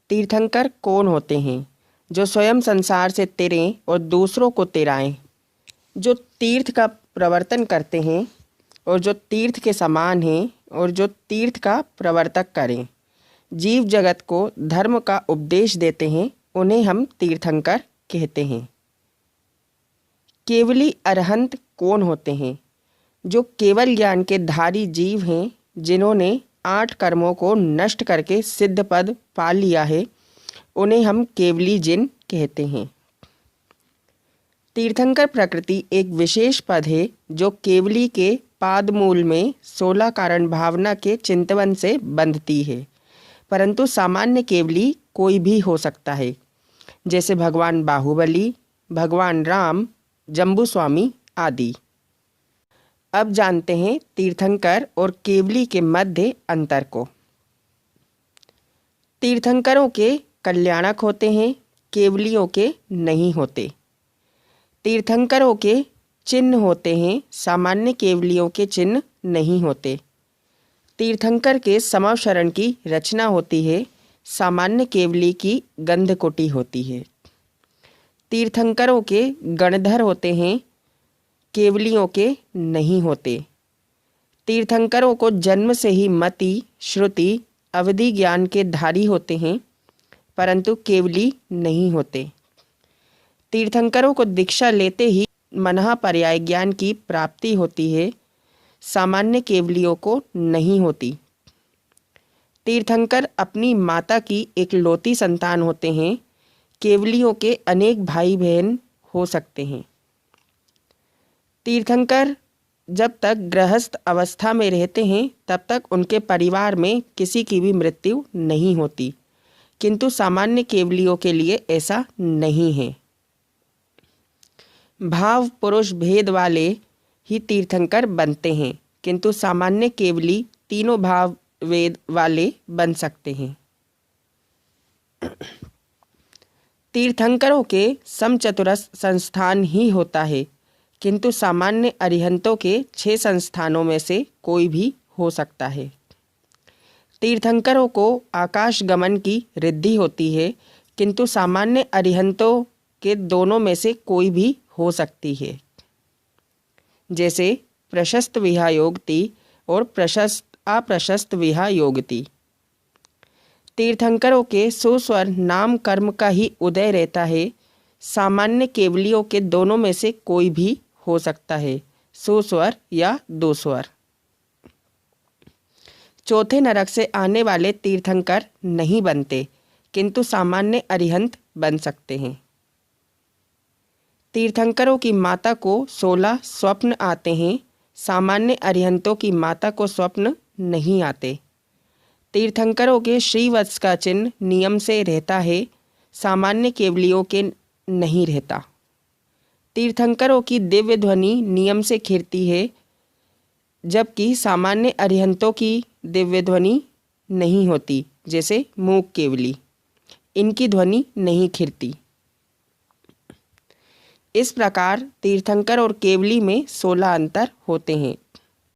तीर्थंकर कौन होते हैं? जो स्वयं संसार से तिरें और दूसरों को तिराएं, जो तीर्थ का प्रवर्तन करते हैं और जो तीर्थ के समान हैं और जो तीर्थ का प्रवर्तक करें, जीव जगत को धर्म का उपदेश देते हैं, उन्हें हम तीर्थंकर कहते हैं। केवली अरहंत कौन होते हैं? जो केवल ज्ञान के धारी जीव हैं, जिन्होंने 8 कर्मों को नष्ट करके सिद्ध पद पा लिया है, उन्हें हम केवली जिन कहते हैं। तीर्थंकर प्रकृति एक विशेष पद है जो केवली के पादमूल में 16 कारण भावना के चिंतवन से बंधती है, परंतु सामान्य केवली कोई भी हो सकता है, जैसे भगवान बाहुबली, भगवान राम, जम्बूस्वामी आदि। अब जानते हैं तीर्थंकर और केवली के मध्य अंतर को। तीर्थंकरों के कल्याणक होते हैं, केवलियों के नहीं होते। तीर्थंकरों के चिन्ह होते हैं, सामान्य केवलियों के चिन्ह नहीं होते। तीर्थंकर के समावशरण की रचना होती है, सामान्य केवली की गंधकुटी होती है। तीर्थंकरों के गणधर होते हैं, केवलियों के नहीं होते। तीर्थंकरों को जन्म से ही मति, श्रुति, अवधि ज्ञान के धारी होते हैं, परंतु केवली नहीं होते। तीर्थंकरों को दीक्षा लेते ही मनः पर्याय ज्ञान की प्राप्ति होती है, सामान्य केवलियों को नहीं होती। तीर्थंकर अपनी माता की एकलौती संतान होते हैं, केवलियों के अनेक भाई बहन हो सकते हैं। तीर्थंकर जब तक गृहस्थ अवस्था में रहते हैं, तब तक उनके परिवार में किसी की भी मृत्यु नहीं होती, किंतु सामान्य केवलियों के लिए ऐसा नहीं है। भाव पुरुष भेद वाले ही तीर्थंकर बनते हैं, किंतु सामान्य केवली तीनों भाव वेद वाले बन सकते हैं। तीर्थंकरों के समचतुरस संस्थान ही होता है, किंतु सामान्य अरिहंतों के 6 संस्थानों में से कोई भी हो सकता है। तीर्थंकरों को आकाश गमन की रिद्धि होती है, किंतु सामान्य अरिहंतों के दोनों में से कोई भी हो सकती है, जैसे प्रशस्त विहायोगति और अप्रशस्त विहायोगति। तीर्थंकरों के सुस्वर नाम कर्म का ही उदय रहता है, सामान्य केवलियों के दोनों में से कोई भी हो सकता है, सुस्वर या दोस्वर। चौथे नरक से आने वाले तीर्थंकर नहीं बनते, किंतु सामान्य अरिहंत बन सकते हैं। तीर्थंकरों की माता को 16 स्वप्न आते हैं, सामान्य अरिहंतों की माता को स्वप्न नहीं आते। तीर्थंकरों के श्रीवत्स का चिन्ह नियम से रहता है, सामान्य केवलियों के नहीं रहता। तीर्थंकरों की दिव्य ध्वनि नियम से खिरती है, जबकि सामान्य अरिहंतों की दिव्य ध्वनि नहीं होती, जैसे मूक केवली, इनकी ध्वनि नहीं खिरती। इस प्रकार तीर्थंकर और केवली में 16 अंतर होते हैं।